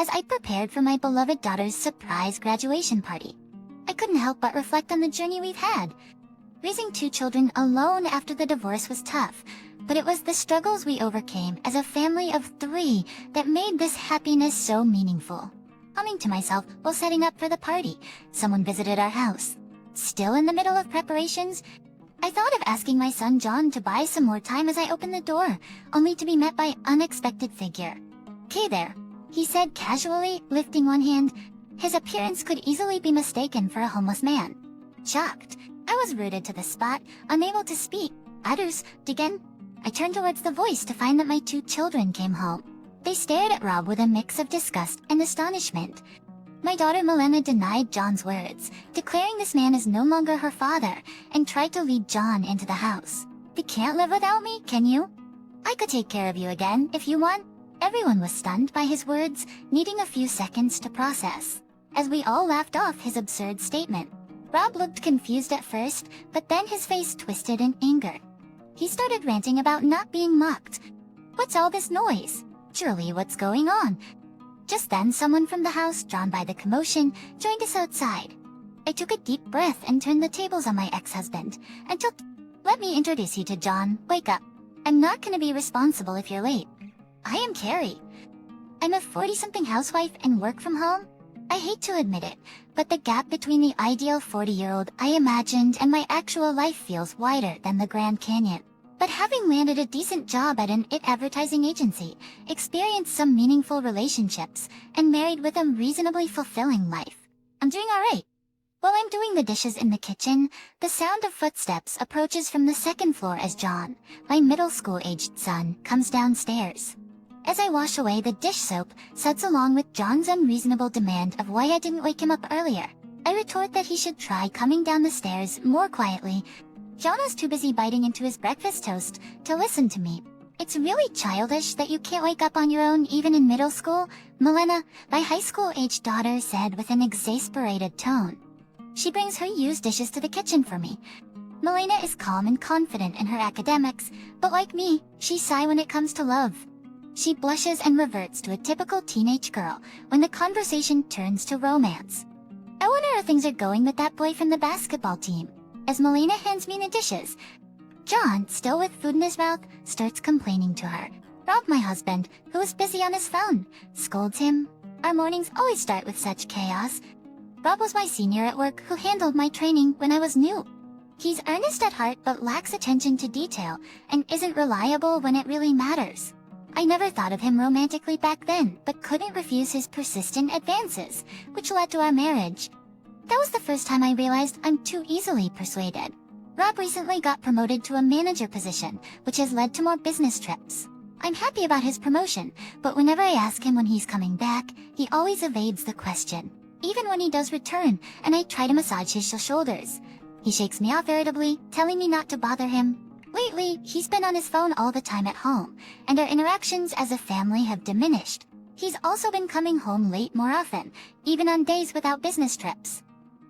as I prepared for my beloved daughter's surprise graduation party. I couldn't help but reflect on the journey we've had. Raising 2 children alone after the divorce was tough, but it was the struggles we overcame as a family of 3 that made this happiness so meaningful. Humming to myself while setting up for the party, someone visited our house. Still in the middle of preparations, I thought of asking my son John to buy some more time as I opened the door, only to be met by an unexpected figure. "Hey there," he said casually, lifting one hand. His appearance could easily be mistaken for a homeless man. Shocked, I was rooted to the spot, unable to speak. "Others, again?" I turned towards the voice to find that my 2 children came home. They stared at Rob with a mix of disgust and astonishment. My daughter Milena denied John's words, declaring this man is no longer her father, and tried to lead John into the house. "You can't live without me, can you? I could take care of you again if you want." Everyone was stunned by his words, needing a few seconds to process, as we all laughed off his absurd statement. Rob looked confused at first, but then his face twisted in anger. He started ranting about not being mocked. "What's all this noise? Surely what's going on?" Just then someone from the house, drawn by the commotion, joined us outside. I took a deep breath and turned the tables on my ex-husband, and "Let me introduce you to John. Wake up. I'm not gonna be responsible if you're late. I am Carrie. I'm a 40-something housewife and work from home." I hate to admit it, but the gap between the ideal 40-year-old I imagined and my actual life feels wider than the Grand Canyon. But having landed a decent job at an advertising agency, experienced some meaningful relationships, and married with a reasonably fulfilling life, I'm doing alright. While I'm doing the dishes in the kitchen, the sound of footsteps approaches from the 2nd floor as John, my middle school-aged son, comes downstairs. As I wash away the dish soap, suds along with John's unreasonable demand of why I didn't wake him up earlier. I retort that he should try coming down the stairs more quietly. John was too busy biting into his breakfast toast to listen to me. "It's really childish that you can't wake up on your own even in middle school," Milena, my high school-aged daughter, said with an exasperated tone. She brings her used dishes to the kitchen for me. Milena is calm and confident in her academics, but like me, she's shy when it comes to love. She blushes and reverts to a typical teenage girl when the conversation turns to romance. "I wonder how things are going with that boy from the basketball team," as Milena hands me the dishes. John, still with food in his mouth, starts complaining to her. Rob, my husband, who is busy on his phone, scolds him. Our mornings always start with such chaos. Rob was my senior at work who handled my training when I was new. He's earnest at heart but lacks attention to detail and isn't reliable when it really matters. I never thought of him romantically back then, but couldn't refuse his persistent advances, which led to our marriage. That was the first time I realized I'm too easily persuaded. Rob recently got promoted to a manager position, which has led to more business trips. I'm happy about his promotion, but whenever I ask him when he's coming back, he always evades the question. Even when he does return, and I try to massage his shoulders, he shakes me off irritably, telling me not to bother him. Lately, he's been on his phone all the time at home, and our interactions as a family have diminished. He's also been coming home late more often, even on days without business trips.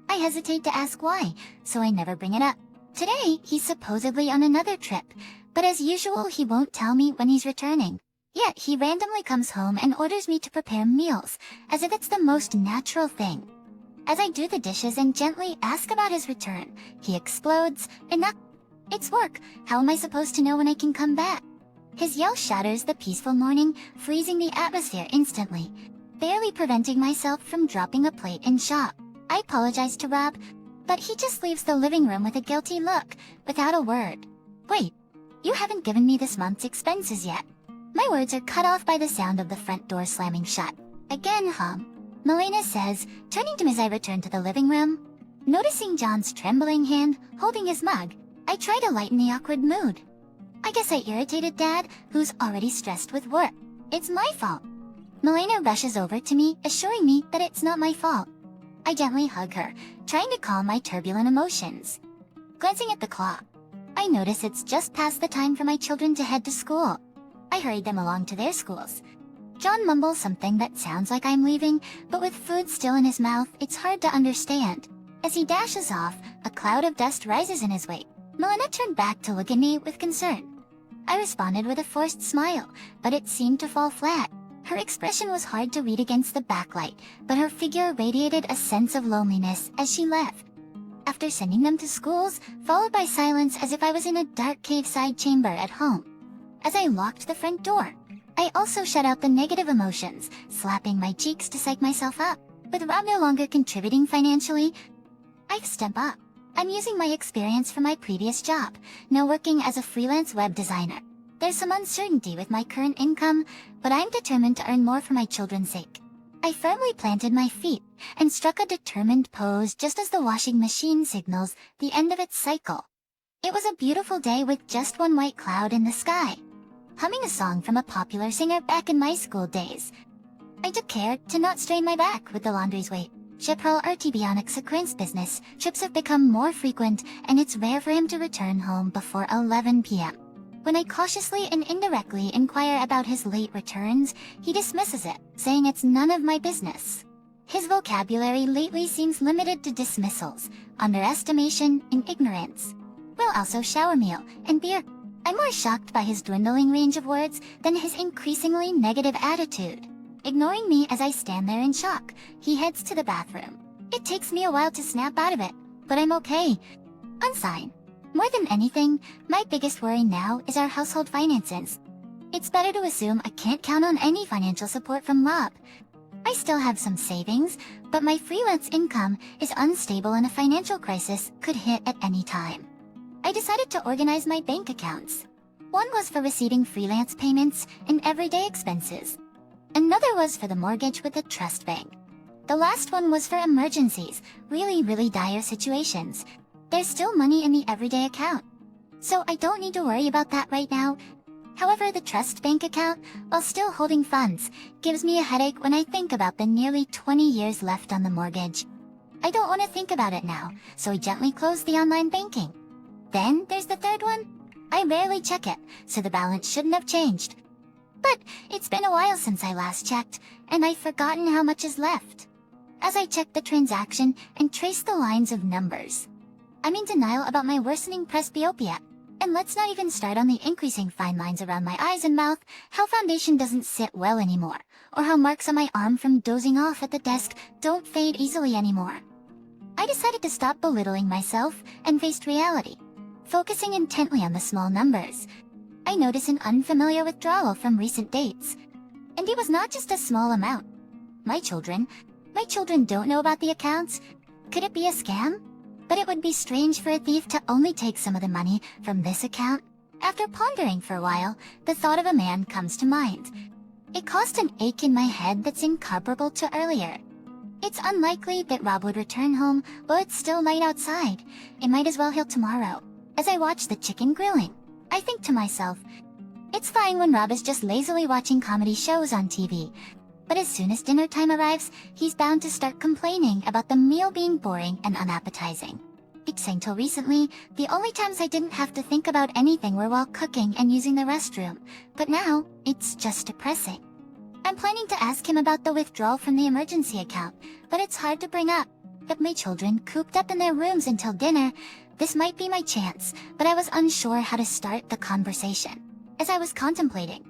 I hesitate to ask why, so I never bring it up. Today, he's supposedly on another trip, but as usual he won't tell me when he's returning. Yet he randomly comes home and orders me to prepare meals, as if it's the most natural thing. As I do the dishes and gently ask about his return, he explodes, "Enough! It's work, how am I supposed to know when I can come back?" His yell shatters the peaceful morning, freezing the atmosphere instantly, barely preventing myself from dropping a plate in shock. I apologize to Rob, but he just leaves the living room with a guilty look, without a word. "Wait, you haven't given me this month's expenses yet." My words are cut off by the sound of the front door slamming shut. "Again, Milena says, turning to me as I return to the living room. Noticing John's trembling hand, holding his mug, I try to lighten the awkward mood. "I guess I irritated Dad, who's already stressed with work. It's my fault." Milena rushes over to me, assuring me that it's not my fault. I gently hug her, trying to calm my turbulent emotions. Glancing at the clock, I notice it's just past the time for my children to head to school. I hurried them along to their schools. John mumbles something that sounds like I'm leaving, but with food still in his mouth, it's hard to understand. As he dashes off, a cloud of dust rises in his wake. Milena turned back to look at me with concern. I responded with a forced smile, but it seemed to fall flat. Her expression was hard to read against the backlight, but her figure radiated a sense of loneliness as she left. After sending them to schools, followed by silence as if I was in a dark cave-side chamber at home. As I locked the front door, I also shut out the negative emotions, slapping my cheeks to psych myself up. With Rob no longer contributing financially, I've stepped up. I'm using my experience from my previous job, now working as a freelance web designer. There's some uncertainty with my current income, but I'm determined to earn more for my children's sake. I firmly planted my feet and struck a determined pose just as the washing machine signals the end of its cycle. It was a beautiful day with just one white cloud in the sky. Humming a song from a popular singer back in my school days, I took care to not strain my back with the laundry's weight. Sheprel Artibionix occurrence business trips have become more frequent, and it's rare for him to return home before 11 p.m. When I cautiously and indirectly inquire about his late returns, he dismisses it, saying it's none of my business. His vocabulary lately seems limited to dismissals, underestimation, and ignorance. We'll also shower meal and beer. I'm more shocked by his dwindling range of words than his increasingly negative attitude. Ignoring me as I stand there in shock, he heads to the bathroom. It takes me a while to snap out of it, but I'm okay. Unsigned. More than anything, my biggest worry now is our household finances. It's better to assume I can't count on any financial support from Rob. I still have some savings, but my freelance income is unstable and a financial crisis could hit at any time. I decided to organize my bank accounts. One was for receiving freelance payments and everyday expenses. Another was for the mortgage with the trust bank. The last one was for emergencies, really dire situations. There's still money in the everyday account, so I don't need to worry about that right now. However, the trust bank account, while still holding funds, gives me a headache when I think about the nearly 20 years left on the mortgage. I don't want to think about it now, so I gently close the online banking. Then there's the third one. I rarely check it, so the balance shouldn't have changed. But it's been a while since I last checked, and I've forgotten how much is left. As I check the transaction and trace the lines of numbers, I'm in denial about my worsening presbyopia. And let's not even start on the increasing fine lines around my eyes and mouth, how foundation doesn't sit well anymore, or how marks on my arm from dozing off at the desk don't fade easily anymore. I decided to stop belittling myself and faced reality. Focusing intently on the small numbers, I noticed an unfamiliar withdrawal from recent dates. And it was not just a small amount. My children don't know about the accounts. Could it be a scam? But it would be strange for a thief to only take some of the money from this account. After pondering for a while, the thought of a man comes to mind. It caused an ache in my head that's incomparable to earlier. It's unlikely that Rob would return home, but it's still light outside. It might as well heal tomorrow. As I watch the chicken grilling, I think to myself, it's fine when Rob is just lazily watching comedy shows on TV. But as soon as dinner time arrives, he's bound to start complaining about the meal being boring and unappetizing. Until recently, the only times I didn't have to think about anything were while cooking and using the restroom, but now, it's just depressing. I'm planning to ask him about the withdrawal from the emergency account, but it's hard to bring up. With my children cooped up in their rooms until dinner, this might be my chance, but I was unsure how to start the conversation. As I was contemplating,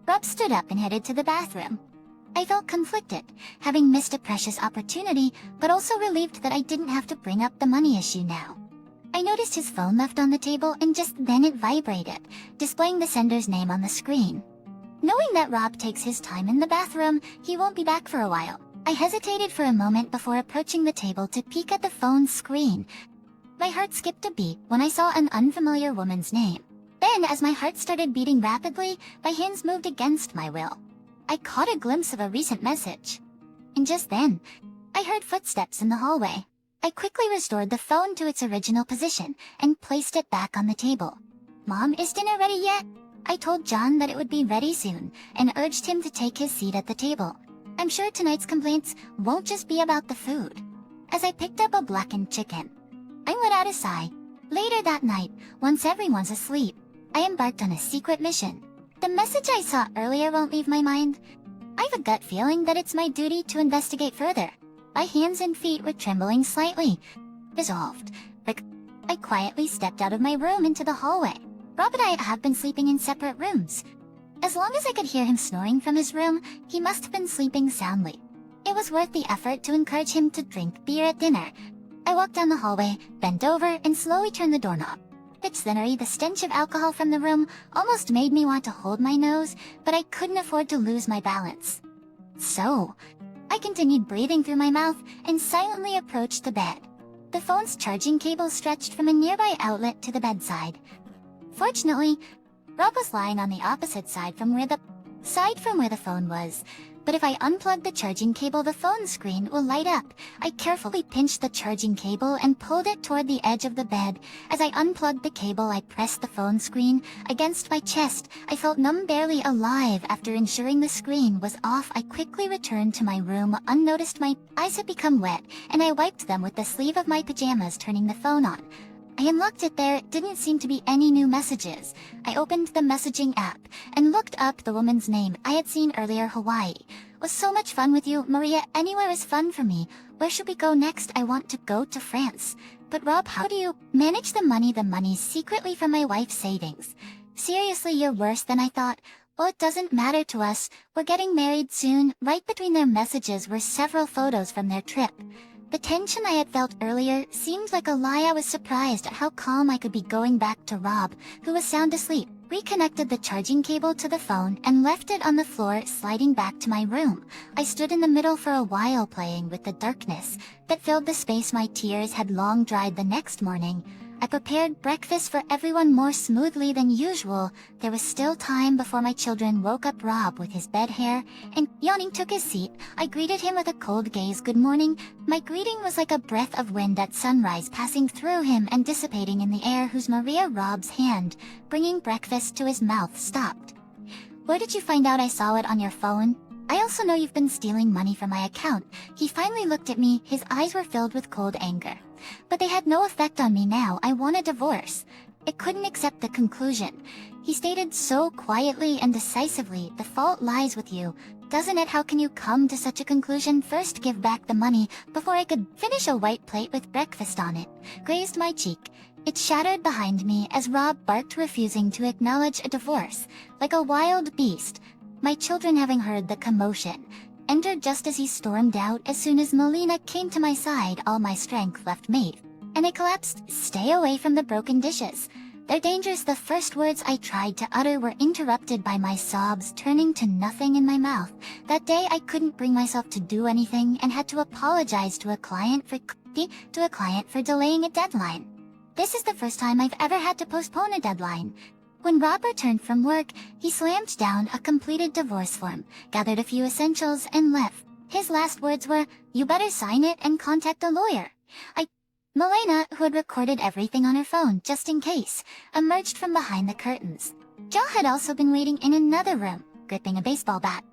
Rob stood up and headed to the bathroom. I felt conflicted, having missed a precious opportunity, but also relieved that I didn't have to bring up the money issue now. I noticed his phone left on the table and just then it vibrated, displaying the sender's name on the screen. Knowing that Rob takes his time in the bathroom, he won't be back for a while. I hesitated for a moment before approaching the table to peek at the phone's screen. My heart skipped a beat when I saw an unfamiliar woman's name. Then, as my heart started beating rapidly, my hands moved against my will. I caught a glimpse of a recent message. And just then, I heard footsteps in the hallway. I quickly restored the phone to its original position and placed it back on the table. "Mom, is dinner ready yet?" I told John that it would be ready soon and urged him to take his seat at the table. I'm sure tonight's complaints won't just be about the food. As I picked up a blackened chicken, I let out a sigh. Later that night, once everyone's asleep, I embarked on a secret mission. The message I saw earlier won't leave my mind. I have a gut feeling that it's my duty to investigate further. My hands and feet were trembling slightly. Resolved, I quietly stepped out of my room into the hallway. Rob and I have been sleeping in separate rooms. As long as I could hear him snoring from his room, he must have been sleeping soundly. It was worth the effort to encourage him to drink beer at dinner. I walked down the hallway, bent over, and slowly turned the doorknob. Bitzinnery, the stench of alcohol from the room almost made me want to hold my nose, but I couldn't afford to lose my balance. So, I continued breathing through my mouth and silently approached the bed. The phone's charging cable stretched from a nearby outlet to the bedside. Fortunately, Rob was lying on the opposite side from where the phone was. But if I unplug the charging cable, the phone screen will light up. I carefully pinched the charging cable and pulled it toward the edge of the bed. As I unplugged the cable, I pressed the phone screen against my chest. I felt numb, barely alive. After ensuring the screen was off, I quickly returned to my room unnoticed. My eyes had become wet, and I wiped them with the sleeve of my pajamas, turning the phone on. I unlocked it. There didn't seem to be any new messages. I opened the messaging app and looked up the woman's name I had seen earlier. Hawaii. Was so much fun with you, Maria. Anywhere is fun for me. Where should we go next? I want to go to France. But Rob, how do you manage the money? The money's secretly from my wife's savings. Seriously, you're worse than I thought. Well, it doesn't matter to us. We're getting married soon. Right between their messages were several photos from their trip. The tension I had felt earlier seemed like a lie. I was surprised at how calm I could be going back to Rob, who was sound asleep. Reconnected the charging cable to the phone and left it on the floor, sliding back to my room. I stood in the middle for a while, playing with the darkness that filled the space. My tears had long dried. The next morning, I prepared breakfast for everyone more smoothly than usual. There was still time before my children woke up. Rob, with his bed hair and yawning, took his seat. I greeted him with a cold gaze. Good morning. My greeting was like a breath of wind at sunrise, passing through him and dissipating in the air. Who's Maria? Rob's hand, bringing breakfast to his mouth, stopped. Where did you find out I saw it on your phone? I also know you've been stealing money from my account. He finally looked at me. His eyes were filled with cold anger. But they had no effect on me now. I want a divorce. I couldn't accept the conclusion. He stated so quietly and decisively, the fault lies with you, doesn't it? How can you come to such a conclusion? First give back the money. Before I could finish, a white plate with breakfast on it grazed my cheek. It shattered behind me as Rob barked, refusing to acknowledge a divorce. Like a wild beast, my children, having heard the commotion, entered just as he stormed out. As soon as Melina came to my side, all my strength left me, and I collapsed. Stay away from the broken dishes. They're dangerous. The first words I tried to utter were interrupted by my sobs, turning to nothing in my mouth. That day I couldn't bring myself to do anything and had to apologize to a client for delaying a deadline. This is the first time I've ever had to postpone a deadline. When Rob returned from work, he slammed down a completed divorce form, gathered a few essentials, and left. His last words were, "You better sign it and contact a lawyer." Melina, who had recorded everything on her phone just in case, emerged from behind the curtains. Joe had also been waiting in another room, gripping a baseball bat.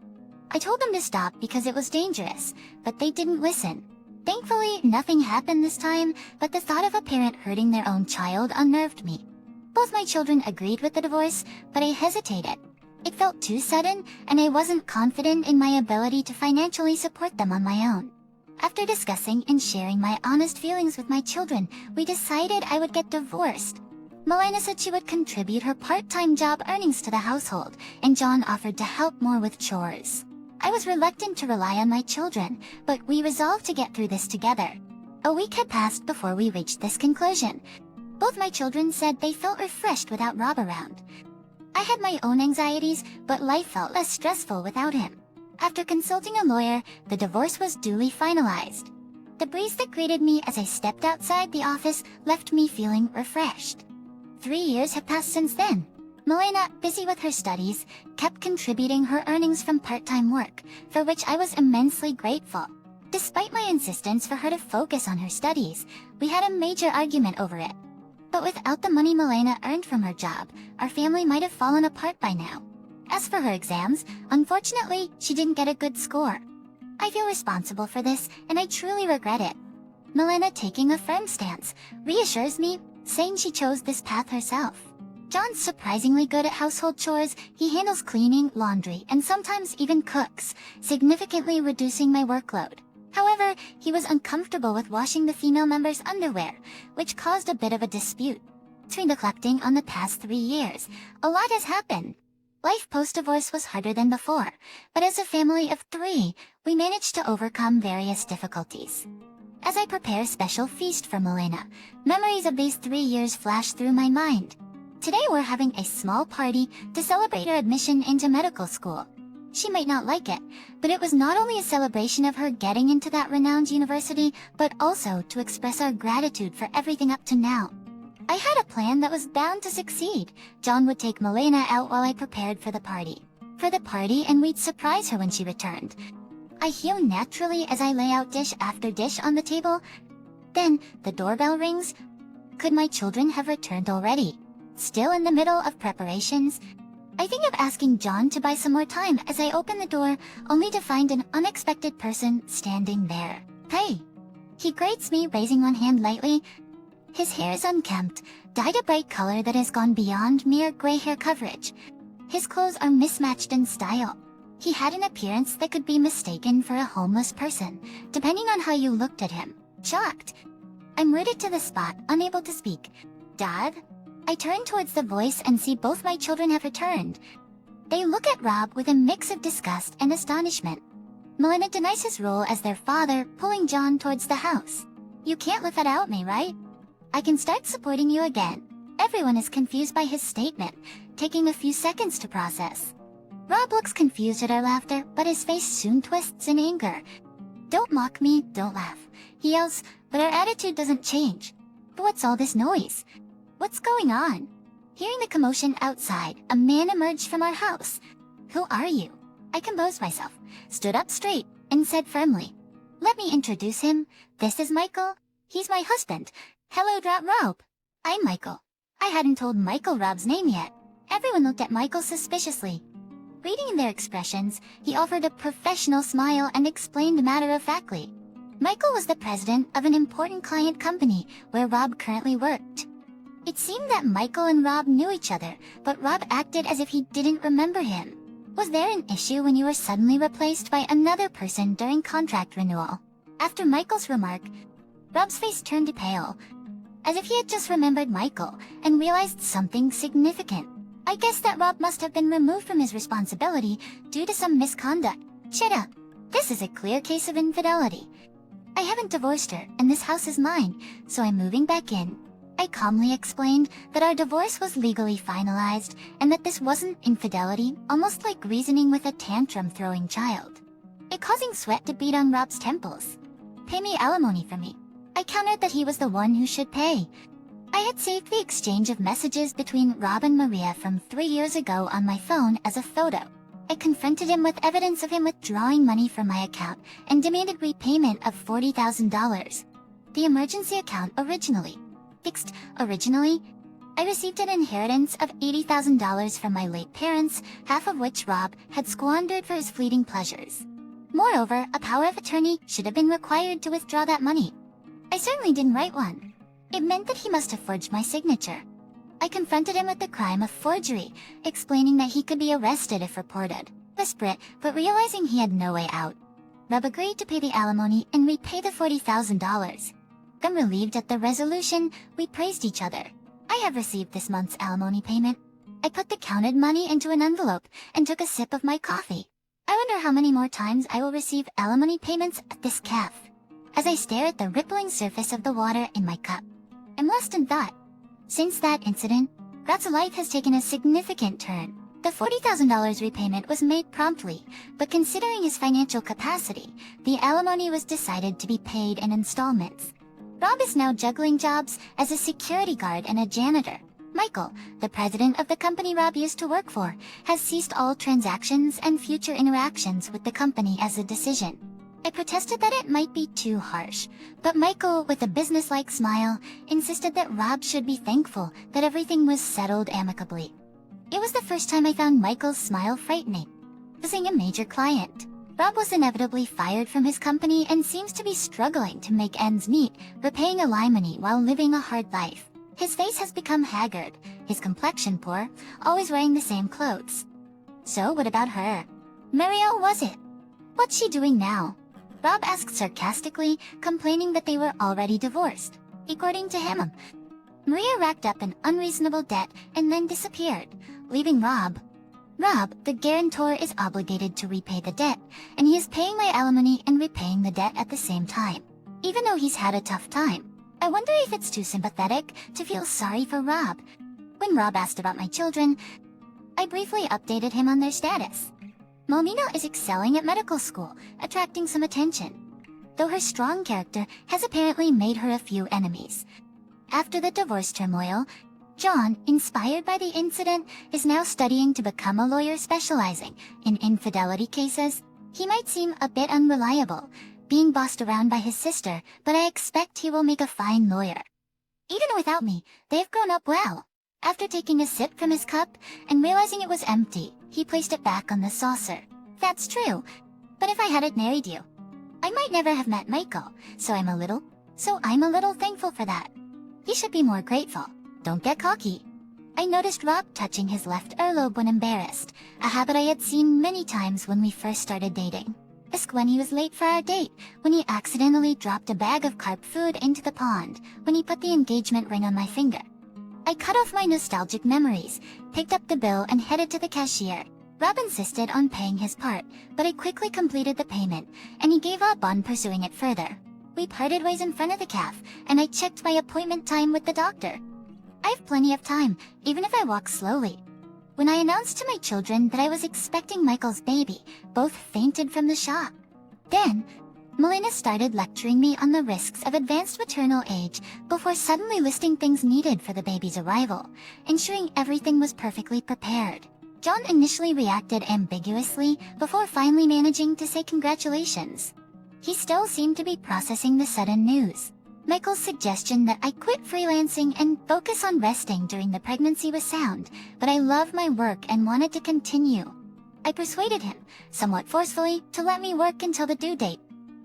I told them to stop because it was dangerous, but they didn't listen. Thankfully, nothing happened this time, but the thought of a parent hurting their own child unnerved me. Both my children agreed with the divorce, but I hesitated. It felt too sudden, and I wasn't confident in my ability to financially support them on my own. After discussing and sharing my honest feelings with my children, we decided I would get divorced. Melina said she would contribute her part-time job earnings to the household, and John offered to help more with chores. I was reluctant to rely on my children, but we resolved to get through this together. A week had passed before we reached this conclusion. Both my children said they felt refreshed without Rob around. I had my own anxieties, but life felt less stressful without him. After consulting a lawyer, the divorce was duly finalized. The breeze that greeted me as I stepped outside the office left me feeling refreshed. 3 years have passed since then. Melina, busy with her studies, kept contributing her earnings from part-time work, for which I was immensely grateful. Despite my insistence for her to focus on her studies, we had a major argument over it. But without the money Melina earned from her job, our family might have fallen apart by now. As for her exams, unfortunately, she didn't get a good score. I feel responsible for this, and I truly regret it. Melina, taking a firm stance, reassures me, saying she chose this path herself. John's surprisingly good at household chores. He handles cleaning, laundry, and sometimes even cooks, significantly reducing my workload. However, he was uncomfortable with washing the female member's underwear, which caused a bit of a dispute. Between reflecting on the past 3 years, a lot has happened. Life post-divorce was harder than before, but as a family of 3, we managed to overcome various difficulties. As I prepare a special feast for Milena, memories of these 3 years flash through my mind. Today we're having a small party to celebrate her admission into medical school. She might not like it, but it was not only a celebration of her getting into that renowned university, but also to express our gratitude for everything up to now. I had a plan that was bound to succeed. John would take Milena out while I prepared for the party. And we'd surprise her when she returned. I hew naturally as I lay out dish after dish on the table. Then, the doorbell rings. Could my children have returned already? Still in the middle of preparations? I think of asking John to buy some more time as I open the door, only to find an unexpected person standing there. Hey! He greets me, raising one hand lightly. His hair is unkempt, dyed a bright color that has gone beyond mere gray hair coverage. His clothes are mismatched in style. He had an appearance that could be mistaken for a homeless person, depending on how you looked at him. Shocked. I'm rooted to the spot, unable to speak. Dad? I turn towards the voice and see both my children have returned. They look at Rob with a mix of disgust and astonishment. Milena denies his role as their father, pulling John towards the house. You can't live without me, right? I can start supporting you again. Everyone is confused by his statement, taking a few seconds to process. Rob looks confused at our laughter, but his face soon twists in anger. Don't mock me, don't laugh, he yells, but our attitude doesn't change. But what's all this noise? What's going on? Hearing the commotion outside, a man emerged from our house. Who are you? I composed myself, stood up straight, and said firmly, let me introduce him. This is Michael. He's my husband. Hello, Rob. I'm Michael. I hadn't told Michael Rob's name yet. Everyone looked at Michael suspiciously. Reading in their expressions, he offered a professional smile and explained matter-of-factly. Michael was the president of an important client company where Rob currently worked. It seemed that Michael and Rob knew each other, but Rob acted as if he didn't remember him. Was there an issue when you were suddenly replaced by another person during contract renewal? After Michael's remark, Rob's face turned pale, as if he had just remembered Michael and realized something significant. I guess that Rob must have been removed from his responsibility due to some misconduct. Shut up. This is a clear case of infidelity. I haven't divorced her, and this house is mine, so I'm moving back in. I calmly explained that our divorce was legally finalized, and that this wasn't infidelity, almost like reasoning with a tantrum-throwing child. It causing sweat to bead on Rob's temples. Pay me alimony for me. I countered that he was the one who should pay. I had saved the exchange of messages between Rob and Maria from 3 years ago on my phone as a photo. I confronted him with evidence of him withdrawing money from my account and demanded repayment of $40,000. The emergency account originally. I received an inheritance of $80,000 from my late parents, half of which Rob had squandered for his fleeting pleasures. Moreover, a power of attorney should have been required to withdraw that money. I certainly didn't write one. It meant that he must have forged my signature. I confronted him with the crime of forgery, explaining that he could be arrested if reported. Desperate, but realizing he had no way out, Rob agreed to pay the alimony and repay the $40,000. Relieved at the resolution, we praised each other. I have received this month's alimony payment. I put the counted money into an envelope and took a sip of my coffee. I wonder how many more times I will receive alimony payments at this cafe. As I stare at the rippling surface of the water in my cup, I'm lost in thought. Since that incident, Rob's life has taken a significant turn. The $40,000 repayment was made promptly, but considering his financial capacity, the alimony was decided to be paid in installments. Rob is now juggling jobs as a security guard and a janitor. Michael, the president of the company Rob used to work for, has ceased all transactions and future interactions with the company as a decision. I protested that it might be too harsh, but Michael, with a businesslike smile, insisted that Rob should be thankful that everything was settled amicably. It was the first time I found Michael's smile frightening. Losing a major client, Rob was inevitably fired from his company and seems to be struggling to make ends meet, repaying alimony while living a hard life. His face has become haggard, his complexion poor, always wearing the same clothes. So what about her? Maria was it? What's she doing now? Rob asked sarcastically, complaining that they were already divorced. According to him, Maria racked up an unreasonable debt and then disappeared, leaving Rob. Rob, the guarantor, is obligated to repay the debt, and he is paying my alimony and repaying the debt at the same time. Even though he's had a tough time, I wonder if it's too sympathetic to feel sorry for Rob. When Rob asked about my children, I briefly updated him on their status. Momina is excelling at medical school, attracting some attention, though her strong character has apparently made her a few enemies. After the divorce turmoil, John, inspired by the incident, is now studying to become a lawyer specializing in infidelity cases. He might seem a bit unreliable, being bossed around by his sister, but I expect he will make a fine lawyer. Even without me, they've grown up well. After taking a sip from his cup and realizing it was empty, he placed it back on the saucer. That's true, but if I hadn't married you, I might never have met Michael, so I'm a little thankful for that. He should be more grateful. Don't get cocky. I noticed Rob touching his left earlobe when embarrassed, a habit I had seen many times when we first started dating. Ask when he was late for our date, when he accidentally dropped a bag of carp food into the pond, when he put the engagement ring on my finger. I cut off my nostalgic memories, picked up the bill and headed to the cashier. Rob insisted on paying his part, but I quickly completed the payment, and he gave up on pursuing it further. We parted ways in front of the cafe, and I checked my appointment time with the doctor. I have plenty of time, even if I walk slowly. When I announced to my children that I was expecting Michael's baby, both fainted from the shock. Then, Melina started lecturing me on the risks of advanced maternal age before suddenly listing things needed for the baby's arrival, ensuring everything was perfectly prepared. John initially reacted ambiguously before finally managing to say congratulations. He still seemed to be processing the sudden news. Michael's suggestion that I quit freelancing and focus on resting during the pregnancy was sound, but I love my work and wanted to continue. I persuaded him, somewhat forcefully, to let me work until the due date.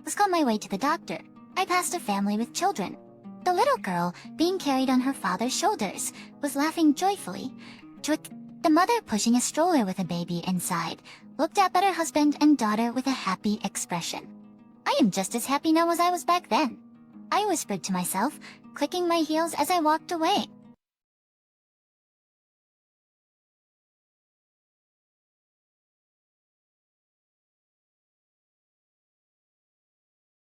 Was on my way to the doctor. I passed a family with children. The little girl, being carried on her father's shoulders, was laughing joyfully. The mother, pushing a stroller with a baby inside, looked up at her husband and daughter with a happy expression. I am just as happy now as I was back then, I whispered to myself, clicking my heels as I walked away.